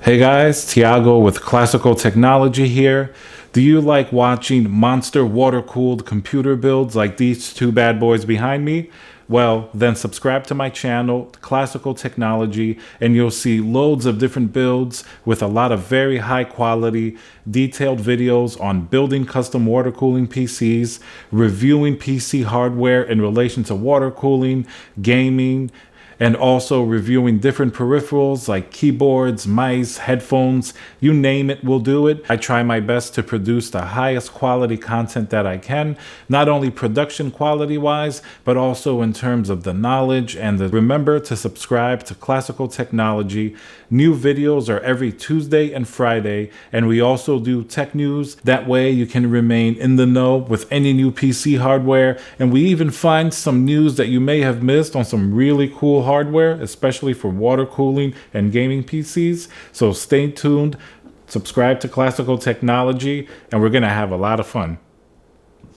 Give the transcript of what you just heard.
Hey guys, Tiago with Classical Technology here. Do you like watching monster water-cooled computer builds like these two bad boys behind me? Well, then subscribe to my channel, Classical Technology, and you'll see loads of different builds with a lot of very high quality, detailed videos on building custom water cooling PCs, reviewing PC hardware in relation to water cooling, gaming, and also reviewing different peripherals like keyboards, mice, headphones, you name it, we'll do it. I try my best to produce the highest quality content that I can, not only production quality wise, but also in terms of the knowledge remember to subscribe to Classical Technology. New videos are every Tuesday and Friday, and we also do tech news. That way you can remain in the know with any new PC hardware, and we even find some news that you may have missed on some really cool hardware, especially for water cooling and gaming PCs. So stay tuned, subscribe to Classical Technology, and we're going to have a lot of fun.